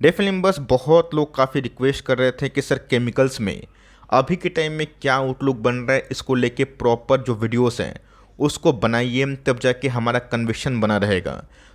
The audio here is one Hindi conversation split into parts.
डेफिनेटली बस बहुत लोग काफ़ी रिक्वेस्ट कर रहे थे कि सर केमिकल्स में अभी के टाइम में क्या आउटलुक बन रहा है, इसको लेके प्रॉपर जो वीडियोस हैं उसको बनाइए, तब जाके हमारा कन्विक्शन बना रहेगा।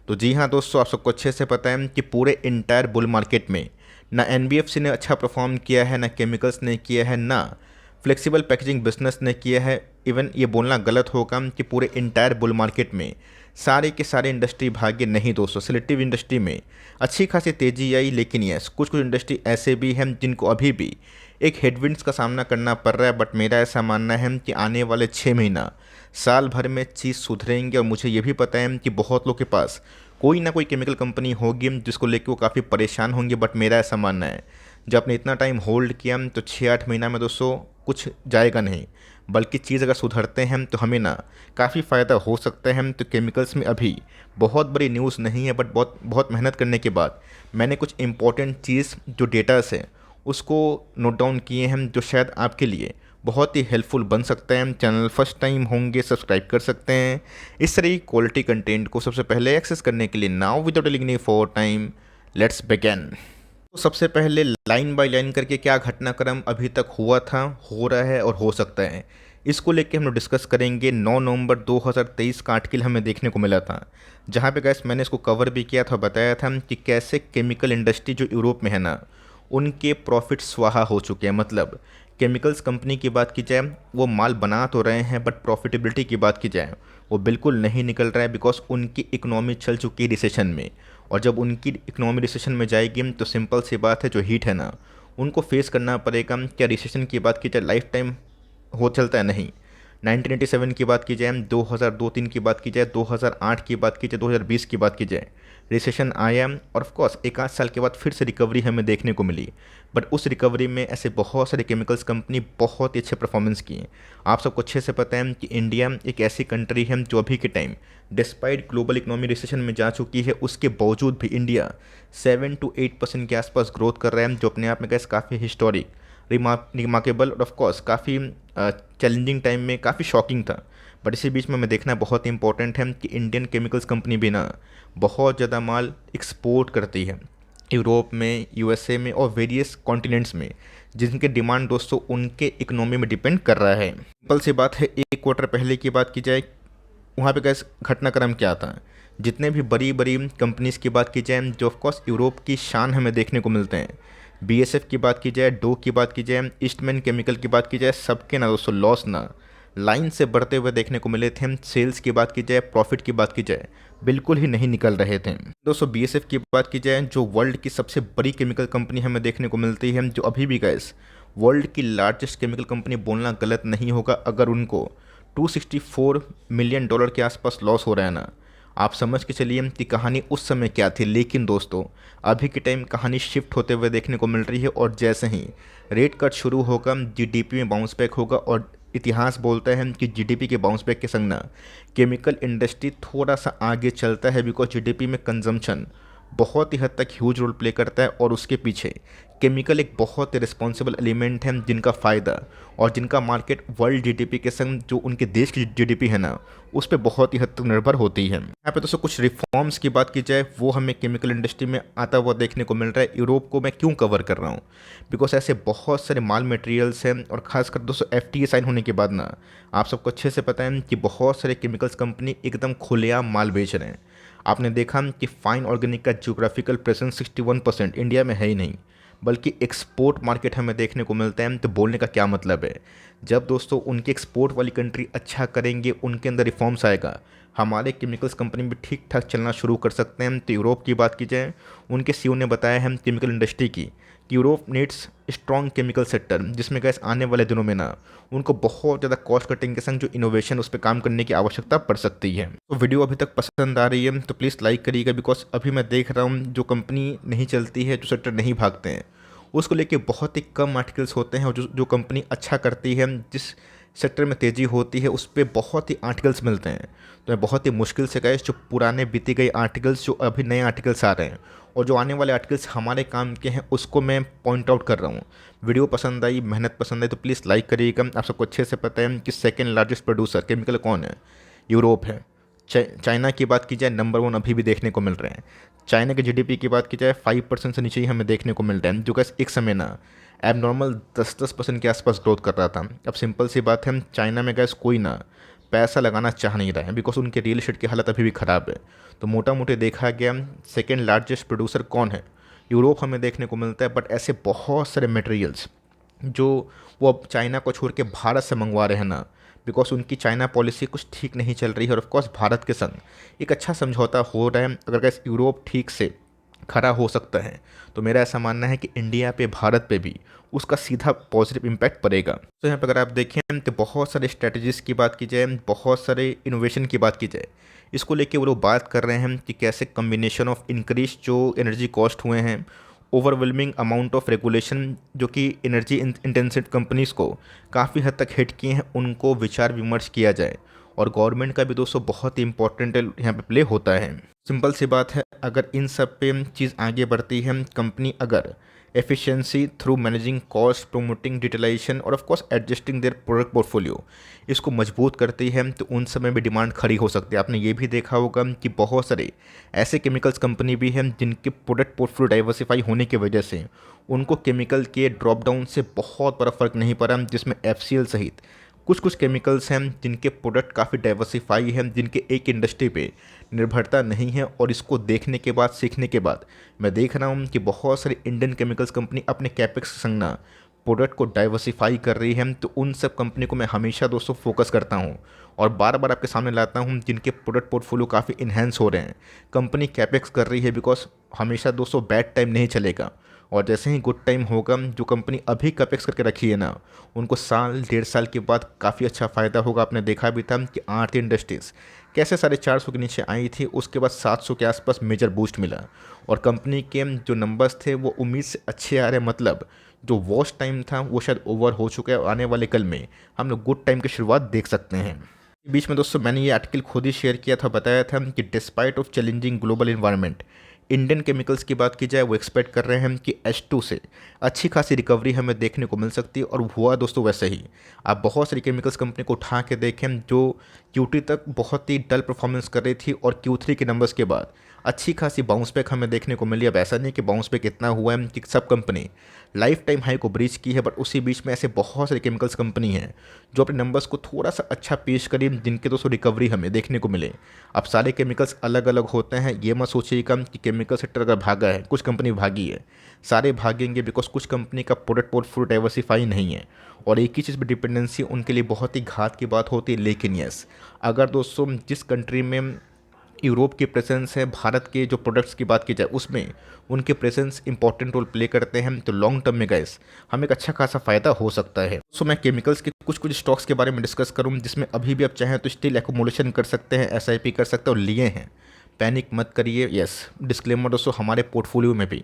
तो जी हाँ दोस्तों, आप सबको अच्छे से पता है कि पूरे इंटायर बुल मार्केट में ना एनबीएफसी ने अच्छा परफॉर्म किया है, ना केमिकल्स ने किया है, ना फ्लेक्सिबल पैकेजिंग बिजनेस ने किया है। इवन ये बोलना गलत होगा कि पूरे इंटायर बुल मार्केट में सारे के सारे इंडस्ट्री भागे नहीं दोस्तों। सिलेक्टिव इंडस्ट्री में अच्छी खासी तेज़ी आई, लेकिन यस कुछ कुछ इंडस्ट्री ऐसे भी हैं जिनको अभी भी एक हेडविंड्स का सामना करना पड़ रहा है। बट मेरा ऐसा मानना है कि आने वाले 6 महीना साल भर में चीज़ सुधरेंगे। और मुझे ये भी पता है कि बहुत लोग के पास कोई ना कोई केमिकल कंपनी होगी जिसको लेकर वो काफ़ी परेशान होंगे। बट मेरा ऐसा मानना है, जब आपने इतना टाइम होल्ड किया तो 6-8 महीना में दोस्तों कुछ जाएगा नहीं, बल्कि चीज़ अगर सुधरते हैं तो हमें ना काफ़ी फ़ायदा हो सकता है। तो केमिकल्स में अभी बहुत बड़ी न्यूज़ नहीं है, बट बहुत बहुत मेहनत करने के बाद मैंने कुछ इंपॉर्टेंट चीज़ जो डेटास है उसको नोट डाउन किए हैं, जो शायद आपके लिए बहुत ही हेल्पफुल बन सकते हैं। चैनल फर्स्ट टाइम होंगे सब्सक्राइब कर सकते हैं इस तरह की क्वालिटी कंटेंट को सबसे पहले एक्सेस करने के लिए। Now without taking any for time, let's begin. तो सबसे पहले लाइन बाय लाइन करके क्या घटनाक्रम अभी तक हुआ था, हो रहा है और हो सकता है, इसको लेके हम लोग डिस्कस करेंगे। 9 नवंबर 2023 का आर्टिकल हमें देखने को मिला था, जहाँ पे गैस मैंने इसको कवर भी किया था, बताया था कि कैसे केमिकल इंडस्ट्री जो यूरोप में है ना, उनके प्रॉफिट स्वाहा हो चुके हैं। मतलब केमिकल्स कंपनी की बात की जाए, वो माल बना तो रहे हैं, बट प्रॉफिटेबिलिटी की बात की जाए वो बिल्कुल नहीं निकल रहा है, बिकॉज उनकी इकोनॉमी चल चुकी है रिसेशन में। और जब उनकी इकोनॉमी रिसेशन में जाएगी तो सिंपल सी बात है, जो हीट है ना उनको फेस करना पड़ेगा। क्या रिसेशन की बात की जाए लाइफ टाइम हो चलता है? नहीं। 1987 की बात की जाए, 2002-3 की बात की जाए, 2008 की बात की जाए, 2020 की बात की जाए, रिसेशन आया और ऑफ कोर्स एक आध साल के बाद फिर से रिकवरी हमें देखने को मिली। बट उस रिकवरी में ऐसे बहुत सारे केमिकल्स कंपनी बहुत ही अच्छे परफॉर्मेंस किए। आप सबको अच्छे से पता है कि इंडिया एक ऐसी कंट्री है जो अभी के time despite global economy recession में जा चुकी है, उसके बावजूद भी इंडिया 7 to 8% के आसपास ग्रोथ कर रहा है, जो अपने आप में कैसे काफ़ी हिस्टोरिक, रिमार्केबल और ऑफ कोर्स काफ़ी चैलेंजिंग टाइम में काफ़ी शॉकिंग था। बट इसी बीच में हमें देखना बहुत इंपॉर्टेंट है कि इंडियन केमिकल्स कंपनी भी ना बहुत ज़्यादा माल एक्सपोर्ट करती है यूरोप में, यूएसए में और वेरियस कॉन्टिनेंट्स में, जिनके डिमांड दोस्तों उनके इकोनॉमी में डिपेंड कर रहा है। सिंपल सी बात है, एक क्वार्टर पहले की बात की जाए, वहाँ पे कैसे घटनाक्रम क्या था, जितने भी बड़ी बड़ी कंपनीज़ की बात की जाए जो ऑफकोर्स यूरोप की शान हमें देखने को मिलते हैं, बीएसएफ की बात की जाए, डो की बात की जाए, ईस्टमैन केमिकल की बात की जाए, सबके ना दोस्तों लॉस ना लाइन से बढ़ते हुए देखने को मिले थे। सेल्स की बात की जाए, प्रॉफिट की बात की जाए, बिल्कुल ही नहीं निकल रहे थे दोस्तों। बीएसएफ की बात की जाए, जो वर्ल्ड की सबसे बड़ी केमिकल कंपनी हमें देखने को मिलती है, जो अभी भी गैस वर्ल्ड की लार्जेस्ट केमिकल कंपनी बोलना गलत नहीं होगा अगर उनको $264 मिलियन के आसपास लॉस हो रहा है ना। आप समझ के चलिए कि कहानी उस समय क्या थी। लेकिन दोस्तों अभी के टाइम कहानी शिफ्ट होते हुए देखने को मिल रही है, और जैसे ही रेट कट शुरू होगा जीडीपी में बाउंस बैक होगा। और इतिहास बोलता है कि जीडीपी के बाउंस बैक के संग ना केमिकल इंडस्ट्री थोड़ा सा आगे चलता है, बिकॉज जीडीपी में कंजम्पशन बहुत ही हद तक ह्यूज रोल प्ले करता है, और उसके पीछे केमिकल एक बहुत ही रिस्पॉन्सिबल एलिमेंट है, जिनका फ़ायदा और जिनका मार्केट वर्ल्ड जीडीपी के संग जो उनके देश की जीडीपी है ना उस पर बहुत ही हद तक निर्भर होती है। यहाँ पे दोस्तों कुछ रिफॉर्म्स की बात की जाए, वो हमें केमिकल इंडस्ट्री में आता हुआ देखने को मिल रहा है। यूरोप को मैं क्यों कवर कर रहा हूँ, बिकॉज ऐसे बहुत सारे माल मटेरियल्स हैं, और खासकर दोस्तों एफटीए साइन होने के बाद ना आप सबको अच्छे से पता है कि बहुत सारे केमिकल्स कंपनी एकदम खुलेआम माल बेच रहे हैं। आपने देखा कि फाइन ऑर्गेनिक का जियोग्राफिकल प्रेजेंस 61% इंडिया में है ही नहीं, बल्कि एक्सपोर्ट मार्केट हमें देखने को मिलता है। तो बोलने का क्या मतलब है, जब दोस्तों उनकी एक्सपोर्ट वाली कंट्री अच्छा करेंगे, उनके अंदर रिफॉर्म्स आएगा, हमारे केमिकल्स कंपनी भी ठीक ठाक चलना शुरू कर सकते हैं। तो यूरोप की बात की जाए, उनके सीईओ ने बताया है केमिकल इंडस्ट्री की कि Europe needs strong chemical sector, जिसमें गैस आने वाले दिनों में ना उनको बहुत ज़्यादा कॉस्ट कटिंग के संग जो इनोवेशन उस पर काम करने की आवश्यकता पड़ सकती है। तो वीडियो अभी तक पसंद आ रही है तो प्लीज़ लाइक करिएगा, बिकॉज अभी मैं देख रहा हूँ जो कंपनी नहीं चलती है, जो सेक्टर नहीं भागते हैं, उसको लेके बहुत ही कम आर्टिकल्स होते हैं। और जो जो कंपनी अच्छा करती है, जिस सेक्टर में तेज़ी होती है, उस पर बहुत ही आर्टिकल्स मिलते हैं। तो मैं बहुत ही मुश्किल से गए जो पुराने बीते गए आर्टिकल्स, जो अभी नए आर्टिकल्स आ रहे हैं और जो आने वाले आर्टिकल्स हमारे काम के हैं, उसको मैं पॉइंट आउट कर रहा हूँ। वीडियो पसंद आई, मेहनत पसंद आई तो प्लीज़ लाइक करिएगा। आप सबको अच्छे से पता है कि सेकेंड लार्जेस्ट प्रोड्यूसर केमिकल कौन है, यूरोप है। चाइना की बात की जाए नंबर 1 अभी भी देखने को मिल रहे हैं। चाइना के जीडीपी की बात की जाए 5% से नीचे ही हमें देखने को मिल रहा है, जो कि एक समय ना एब नॉर्मल 10% के आसपास ग्रोथ कर रहा था। अब सिंपल सी बात है, चाइना में गैस कोई ना पैसा लगाना चाह नहीं रहा है, बिकॉज उनके रियल एस्टेट की हालत अभी भी ख़राब है। तो मोटा मोटी देखा गया सेकेंड लार्जेस्ट प्रोड्यूसर कौन है, यूरोप हमें देखने को मिलता है। बट ऐसे बहुत सारे मटेरियल्स जो वो अब चाइना को छोड़ के भारत से मंगवा रहे हैं ना, बिकॉज उनकी चाइना पॉलिसी कुछ ठीक नहीं चल रही है। और ऑफकोर्स भारत के संग एक अच्छा समझौता हो रहा है। अगर कैसे यूरोप ठीक से खड़ा हो सकता है, तो मेरा ऐसा मानना है कि इंडिया पे, भारत पे भी उसका सीधा पॉजिटिव इम्पैक्ट पड़ेगा। तो यहाँ पर अगर आप देखें तो बहुत सारे स्ट्रेटजीज़ की बात की जाए, बहुत सारे इनोवेशन की बात की जाए, इसको लेके वो लोग बात कर रहे हैं कि कैसे कम्बिनेशन ऑफ इंक्रीज जो एनर्जी कॉस्ट हुए हैं, ओवरवेलमिंग अमाउंट ऑफ रेगुलेशन जो कि एनर्जी इंटेंसिव कंपनीज़ को काफ़ी हद तक हिट किए हैं, उनको विचार विमर्श किया जाए। और गवर्नमेंट का भी दोस्तों बहुत ही इंपॉर्टेंट यहाँ पे प्ले होता है। सिंपल सी बात है, अगर इन सब पे चीज़ आगे बढ़ती है, कंपनी अगर efficiency through managing cost, promoting digitalisation और of course adjusting their product portfolio, इसको मजबूत करती है, तो उन समय में डिमांड खड़ी हो सकती है। आपने ये भी देखा होगा कि बहुत सारे ऐसे केमिकल्स कंपनी भी हैं जिनके प्रोडक्ट पोर्टफोलियो डाइवर्सिफाई होने की वजह से उनको केमिकल के ड्रॉप डाउन से बहुत बड़ा फर्क नहीं पड़ा, जिसमें एफसीएल सहित कुछ कुछ केमिकल्स हैं जिनके प्रोडक्ट काफ़ी डाइवर्सिफाई हैं, जिनके एक इंडस्ट्री पे निर्भरता नहीं है। और इसको देखने के बाद, सीखने के बाद मैं देख रहा हूँ कि बहुत सारी इंडियन केमिकल्स कंपनी अपने कैपेक्स के संग ना प्रोडक्ट को डाइवर्सिफाई कर रही है। तो उन सब कंपनी को मैं हमेशा दोस्तों फोकस करता हूँ और बार बार आपके सामने लाता हूँ जिनके प्रोडक्ट पोर्टफोलियो काफ़ी इन्हेंस हो रहे हैं। कंपनी कैपेक्स कर रही है, बिकॉज हमेशा दोस्तों बैड टाइम नहीं चलेगा। और जैसे ही गुड टाइम होगा, जो कंपनी अभी कैपेक्स करके रखी है ना, उनको साल 1.5 साल के बाद काफ़ी अच्छा फ़ायदा होगा। आपने देखा भी था कि आरती इंडस्ट्रीज़ कैसे 450 के नीचे आई थी, उसके बाद 700 के आसपास मेजर बूस्ट मिला। और कंपनी के जो नंबर्स थे वो उम्मीद से अच्छे आ रहे, मतलब जो वॉच टाइम था वो शायद ओवर हो चुका है। और आने वाले कल में हम लोग गुड टाइम की शुरुआत देख सकते हैं। बीच में दोस्तों मैंने ये आर्टिकल खुद ही शेयर किया था, बताया था कि despite of challenging global environment, Indian chemicals की बात की जाए वो एक्सपेक्ट कर रहे हैं कि H2 से अच्छी खासी रिकवरी हमें देखने को मिल सकती है। और हुआ दोस्तों वैसे ही। आप बहुत सारी केमिकल्स कंपनी को उठा के देखें जो Q2 तक बहुत ही डल परफॉर्मेंस कर रही थी, और Q3 के नंबर्स के बाद अच्छी खासी बाउंस बैक हमें देखने को मिली। अब ऐसा नहीं कि बाउंस बैक इतना हुआ है कि सब कंपनी लाइफ टाइम हाई को ब्रीच की है, बट उसी बीच में ऐसे बहुत सारी केमिकल्स कंपनी हैं जो अपने नंबर्स को थोड़ा सा अच्छा पेश करें, जिनके दोस्तों रिकवरी हमें देखने को मिले। अब सारे केमिकल्स अलग अलग होते हैं, ये मत सोचिएगा कि केमिकल सेक्टर अगर भागा है, कुछ कंपनी भागी है, सारे भागेंगे, बिकॉज कुछ कंपनी का प्रोडक्ट पोर्टफोलियो डाइवर्सिफाई नहीं है और एक ही चीज़ पर डिपेंडेंसी उनके लिए बहुत ही घात की बात होती है। लेकिन यस, अगर दोस्तों जिस कंट्री में यूरोप की प्रेजेंस है, भारत के जो प्रोडक्ट्स की बात की जाए उसमें उनके प्रेजेंस इंपॉर्टेंट रोल प्ले करते हैं, तो लॉन्ग टर्म में गैस हमें एक अच्छा खासा फ़ायदा हो सकता है। सो मैं केमिकल्स के कुछ कुछ स्टॉक्स के बारे में डिस्कस करूँ, जिसमें अभी भी आप चाहें तो स्टिल एकोमोडेशन कर सकते हैं, SIP कर सकते हैं और लिए हैं। पैनिक मत करिए। यस, डिस्क्लेमर दोस्तों, हमारे पोर्टफोलियो में भी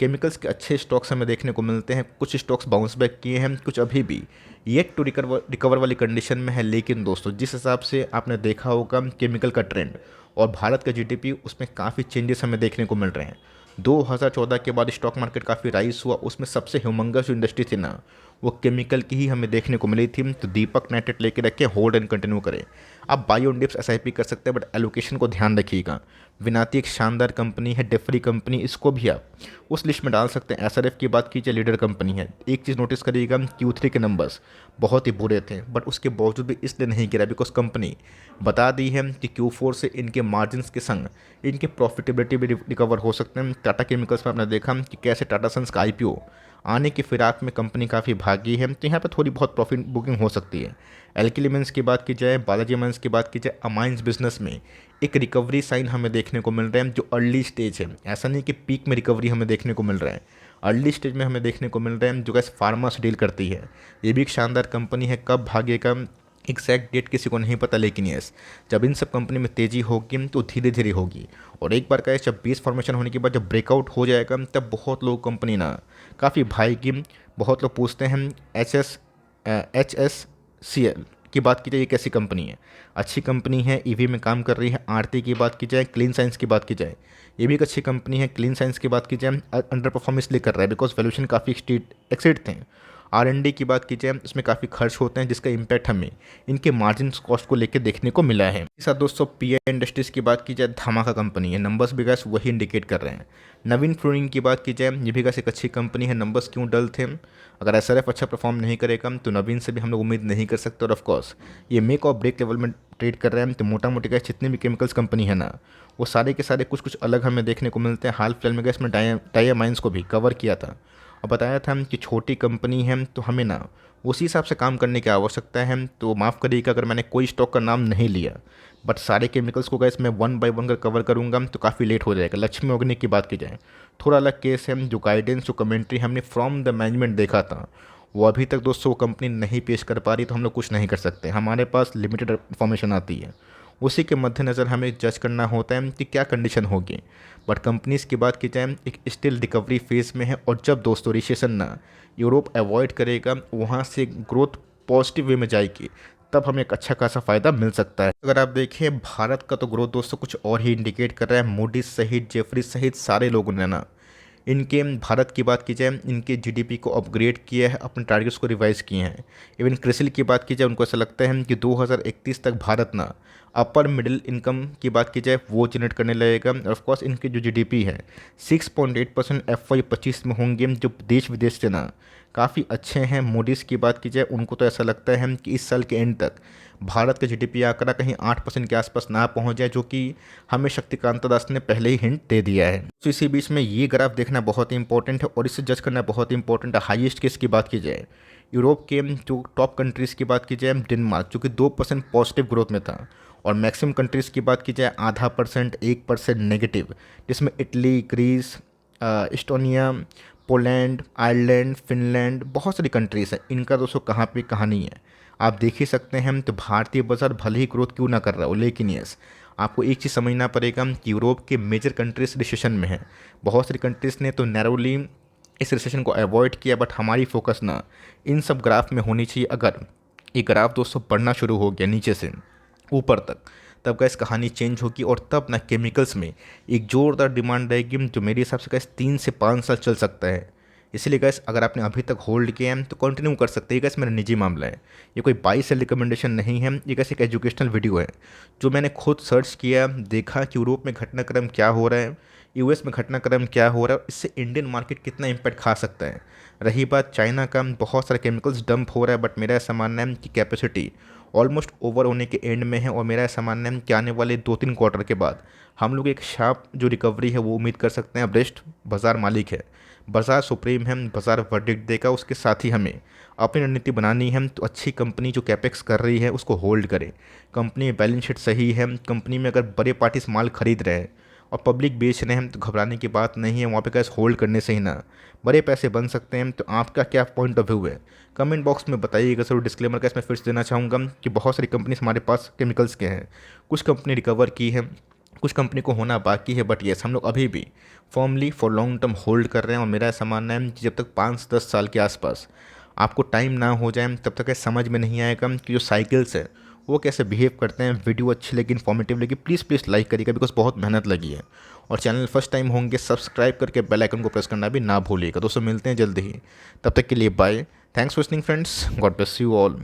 केमिकल्स के अच्छे स्टॉक्स हमें देखने को मिलते हैं। कुछ स्टॉक्स बाउंस बैक किए हैं, कुछ अभी भी येट टू रिकवर वाली कंडीशन में है। लेकिन दोस्तों जिस हिसाब से आपने देखा होगा केमिकल का ट्रेंड और भारत का GDP, उसमें काफ़ी चेंजेस हमें देखने को मिल रहे हैं। 2014 के बाद स्टॉक मार्केट काफ़ी राइज हुआ, उसमें सबसे ह्यूमंगस जो इंडस्ट्री थी ना, वो केमिकल की ही हमें देखने को मिली थी। तो दीपक नाइट्रेट लेके रखें, होल्ड एंड कंटिन्यू करें। आप बाई ऑन डिप्स SIP कर सकते हैं, बट एलोकेशन को ध्यान रखिएगा। विनाती एक शानदार कंपनी है, डेफरी कंपनी, इसको भी आप उस लिस्ट में डाल सकते हैं। SRF की बात कीजिए, लीडर कंपनी है। एक चीज़ नोटिस करिएगा, Q3 के नंबर्स बहुत ही बुरे थे, बट उसके बावजूद भी इसलिए नहीं गिरा बिकॉज कंपनी बता दी है कि Q4 से इनके मार्जिन्स के संग इनके प्रॉफिटेबिलिटी भी रिकवर हो सकते हैं। टाटा केमिकल्स में आपने देखा कि कैसे टाटा सन्स का IPO आने की फिराक में कंपनी काफ़ी भागी है, तो यहाँ पर थोड़ी बहुत प्रॉफिट बुकिंग हो सकती है। एल्किल सीमेंट्स की बात की जाए, बालाजी सीमेंट्स की बात की जाए, अमाइंस बिजनेस में एक रिकवरी साइन हमें देखने को मिल रहे हैं, जो अर्ली स्टेज है। ऐसा नहीं कि पीक में रिकवरी हमें देखने को मिल रहा है, अर्ली स्टेज में हमें देखने को मिल रहे हैं, जो गैस फार्मा से डील करती है। ये भी एक शानदार कंपनी है। कब भागेगा एग्जैक्ट डेट किसी को नहीं पता, लेकिन यस, जब इन सब कंपनी में तेज़ी होगी तो धीरे धीरे होगी। और एक बार का जब बेस फॉर्मेशन होने के बाद जब ब्रेकआउट हो जाएगा, तब बहुत लोग कंपनी ना काफ़ी भाईगी। बहुत लोग पूछते हैं HSCL की बात की जाए, ये कैसी कंपनी है? अच्छी कंपनी है, EV में काम कर रही है। आरती की बात की जाए, क्लीन साइंस की बात की जाए, ये भी एक अच्छी कंपनी है। क्लीन साइंस की बात की जाए, अंडर परफॉर्म इसलिए कर रहा है बिकॉज वैल्यूएशन काफ़ी एक्सीड थे। R&D की बात की जाए इसमें काफ़ी खर्च होते हैं, जिसका इम्पैक्ट हमें इनके मार्जिन कॉस्ट को लेकर देखने को मिला है। इस साथ दोस्तों PI इंडस्ट्रीज़ की बात की जाए, धमाका कंपनी है, नंबर्स भी गैस वही इंडिकेट कर रहे हैं। नवीन फ्लोरिंग की बात की जाए, ये भी गैस एक अच्छी कंपनी है, नंबर्स क्यों डल थे, अगर SRF अच्छा परफॉर्म नहीं करेगा तो नवीन से भी हम लोग उम्मीद नहीं कर सकते। और ऑफकोर्स ये मेक और ब्रेक लेवल में ट्रेड कर रहे हैं, तो मोटा मोटी गैस जितने भी केमिकल्स कंपनी है ना, वो सारे के सारे कुछ कुछ अलग हमें देखने को मिलते हैं। हाल फिलहाल में गैस में डायमाइंस को भी कवर किया था और बताया था कि छोटी कंपनी है तो हमें ना उसी हिसाब से काम करने की आवश्यकता है। तो माफ़ करिएगा अगर मैंने कोई स्टॉक का नाम नहीं लिया, बट सारे केमिकल्स को गैस मैं 1 बाय 1 कर कवर करूंगा तो काफ़ी लेट हो जाएगा। लक्ष्मी ऑर्गेनिक की बात की जाए, थोड़ा अलग केस है, जो गाइडेंस जो कमेंट्री हमने फ्रॉम द मैनेजमेंट देखा था वो अभी तक दोस्तों वो कंपनी नहीं पेश कर पा रही, तो हम लोग कुछ नहीं कर सकते। हमारे पास लिमिटेड इन्फॉर्मेशन आती है, उसी के मद्देनज़र हमें जज करना होता है कि क्या कंडीशन होगी। बट कंपनीज़ की बात की जाए एक स्टिल रिकवरी फेज़ में है, और जब दोस्तों रिसेशन ना यूरोप अवॉइड करेगा, वहाँ से ग्रोथ पॉजिटिव वे में जाएगी, तब हमें एक अच्छा खासा फ़ायदा मिल सकता है। अगर आप देखें भारत का तो ग्रोथ दोस्तों कुछ और ही इंडिकेट कर रहा है। मूडीज सहित, जेफरी सहित सारे लोगों ने ना इनके भारत की बात की जाए इनके GDP को अपग्रेड किया है, अपने टारगेट्स को रिवाइज किए हैं। इवन क्रिसिल की बात की जाए, उनको ऐसा लगता है कि 2031 तक भारत ना अपर मिडिल इनकम की बात की जाए वो जनरेट करने लगेगा। ऑफकोर्स इनके जो GDP है 6.8% FY25 में होंगे, जो देश विदेश से ना काफ़ी अच्छे हैं। मोडीज़ की बात की जाए, उनको तो ऐसा लगता है कि इस साल के एंड तक भारत का GDP आंकड़ा कहीं 8% के आसपास ना पहुंच जाए, जो कि हमें शक्तिकांता दास ने पहले ही हिंट दे दिया है। तो इसी बीच में ये ग्राफ देखना बहुत ही इंपॉर्टेंट है और इसे जज करना बहुत ही इंपॉर्टेंट है। हाईएस्ट केस की बात की जाए, यूरोप के जो टॉप कंट्रीज़ की बात की जाए, डेनमार्क जो कि 2% पॉजिटिव ग्रोथ में था, और मैक्सिमम कंट्रीज़ की बात की जाए 0.5%, 1% नेगेटिव, जिसमें Italy, Greece, Estonia, Poland, Ireland, Finland, बहुत सारी कंट्रीज़ हैं। इनका दोस्तों कहाँ पे कहानी है आप देख ही सकते हैं। तो भारतीय बाजार भले ही ग्रोथ क्यों ना कर रहा हो, लेकिन यस आपको एक चीज़ समझना पड़ेगा कि यूरोप के मेजर कंट्रीज रिसेशन में है। बहुत सारी कंट्रीज़ ने तो नैरोली इस रिसेशन को अवॉइड किया, बट हमारी फोकस ना इन सब ग्राफ में होनी चाहिए। अगर ये ग्राफ दोस्तों बढ़ना शुरू हो गया नीचे से ऊपर तक, तब गैस कहानी चेंज होगी, और तब ना केमिकल्स में एक जोरदार डिमांड रहेगी, जो मेरे हिसाब से गैस 3 से 5 साल चल सकता है। इसलिए गैस अगर आपने अभी तक होल्ड किया है तो कंटिन्यू कर सकते हैं। गैस मेरा निजी मामला है, ये कोई बाई सेल रिकमेंडेशन नहीं है, ये गैस एक एजुकेशनल वीडियो है जो मैंने खुद सर्च किया, देखा कि यूरोप में घटनाक्रम क्या हो रहा है, US में घटनाक्रम क्या हो रहा है, इससे इंडियन मार्केट कितना इम्पैक्ट खा सकता है। रही बात चाइना का, बहुत सारे केमिकल्स डंप हो रहा है, बट मेरा ऐसा मानना है कि कैपेसिटी ऑलमोस्ट ओवर होने के एंड में है, और मेरा ऐसा मानना है कि आने वाले 2-3 क्वार्टर के बाद हम लोग एक शार्प जो रिकवरी है वो उम्मीद कर सकते हैं। अब रेस्ट बाजार मालिक है, बाजार सुप्रीम है, बाजार वर्डिक्ट देगा। उसके साथ ही हमें अपनी रणनीति बनानी है, तो अच्छी कंपनी जो कैपेक्स कर रही है उसको होल्ड करें। कंपनी में बैलेंस शीट सही है, कंपनी में अगर बड़े पार्टीज माल खरीद रहे हैं और पब्लिक बेच रहे हैं तो घबराने की बात नहीं है। वहाँ पे कैसे होल्ड करने से ही ना बड़े पैसे बन सकते हैं। तो आपका क्या पॉइंट ऑफ व्यू है, कमेंट बॉक्स में बताइएगा। जरूर डिस्क्लेमर कैसे मैं फिर से देना चाहूँगा कि बहुत सारी कंपनीज हमारे पास केमिकल्स के हैं, कुछ कंपनी रिकवर की है, कुछ कंपनी को होना बाकी है, बट येस हम लोग अभी भी formally for long term hold कर रहे हैं। और मेरा ऐसा मानना है कि जब तक 5-10 साल के आसपास आपको टाइम ना हो जाए, तब तक समझ में नहीं आएगा कि जो साइकिल्स है वो कैसे बिहेव करते हैं। वीडियो अच्छी लगी, इन्फॉर्मेटिव लगी, प्लीज़ लाइक करिएगा, बिकॉज बहुत मेहनत लगी है। और चैनल फर्स्ट टाइम होंगे सब्सक्राइब करके बेल आइकन को प्रेस करना भी ना भूलिएगा। दोस्तों मिलते हैं जल्दी ही, तब तक के लिए bye. Thanks for listening friends, God bless you all.